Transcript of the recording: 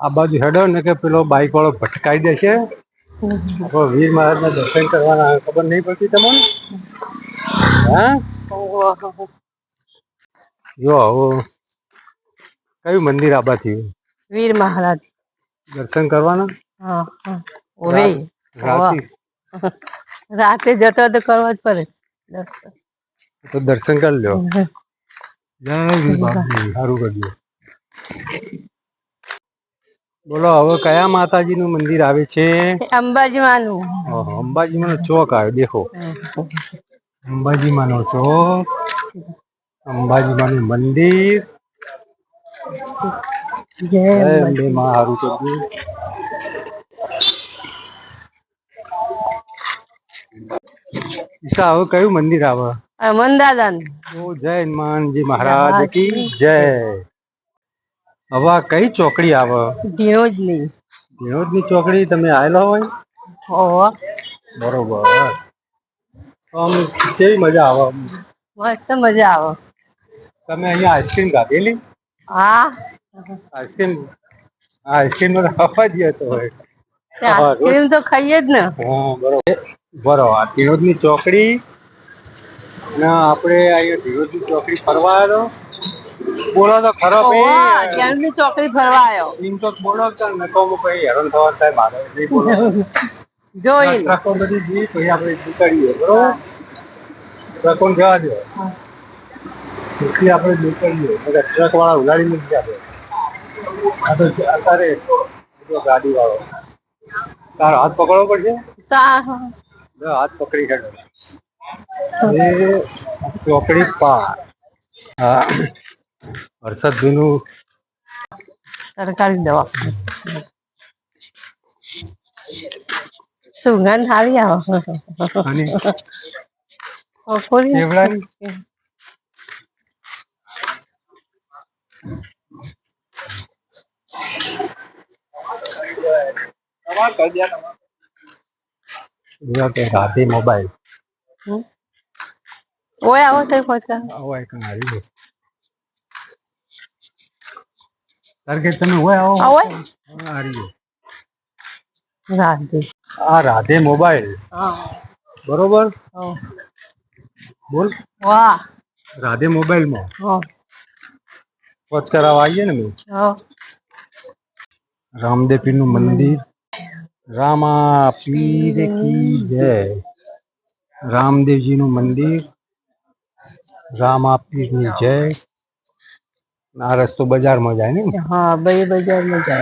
આ બાજુ હેડો ને કે પેલો બાઈક વાળો ભટકાઈ દેશે. વીર મહારાજ ના દર્શન કરવાના ખબર નહીં પડતી તમને? હા જો આવું કયું મંદિર આબાથી વીર મહારાજ દર્શન કરવાના. રાતે જતો તો કરવા જ પડે તો દર્શન કરી લો. જય વીર બાબુ સારું કર્યું. બોલો હવે કયા માતાજી નું મંદિર આવે છે? અંબાજી માનું. અંબાજી માનો ચોક આવે દેખો. અંબાજી માનો ચોક, અંબાજી માનું મંદિર. જય અંબે માં હારું કર્યું. ઈશા હવે કયું મંદિર આવે? મંદાદાન. જય હનુમાનજી મહારાજ કી જય. હવે કઈ ચોકડી આવે? ધીરોજની. ધીરોજની ચોકડી તમે આવેલા હોય? બરોબર. આમ કેવી મજા આવે? મસ્ત મજા આવે. તમે અહીંયા આઈસ્ક્રીમ ખાધેલી? હા આઈસ્ક્રીમ નો હવા જ હતો હોય. આઈસ્ક્રીમ તો ખાઈએ જ ને. હા બરોબર બરોબર. આ ધીરોજની ચોકડી અને આપણે અહીંયા ધીરોજની ચોકડી ફરવા આવ્યો. બોલો તો ખરો ભાઈ ચોકડી ફરવા આવ્યો. એમ તો બોલો નકો કઈ હેરાન થવાનું થાય મારે નહીં બોલો. જોઈ ટ્રકો બધી જી પછી આપણે નીકળીએ બરોબર. ટ્રકો જવા દો પછી આપણે નીકળીએ. ટ્રક વાળા ઉલાડી મૂકી આપે. આ તો અત્યારે ગાડી વાળો તારો હાથ પકડવો પડશે. હાથ પકડી હેડો એ ચોકડી પાર. હા વરસાદ નું સરકારી દવા સુગંધ સારી આવે. રાધે મોબાઈલ ઓય આવો તો પહોંચા તમે હોય આવો રાધે. આ રાધે મોબાઈલ બરોબર. બોલ વાહ રાધે મોબાઈલ માં વોચ કરાવવા આવીએ ને. રામદેવ પીર નું મંદિર. રામા પીર કી જય. રામદેવજી નું મંદિર. રામા પીર ની જય. આ રસ્તો બજારમાં જાય ને. હા બજારમાં જાય.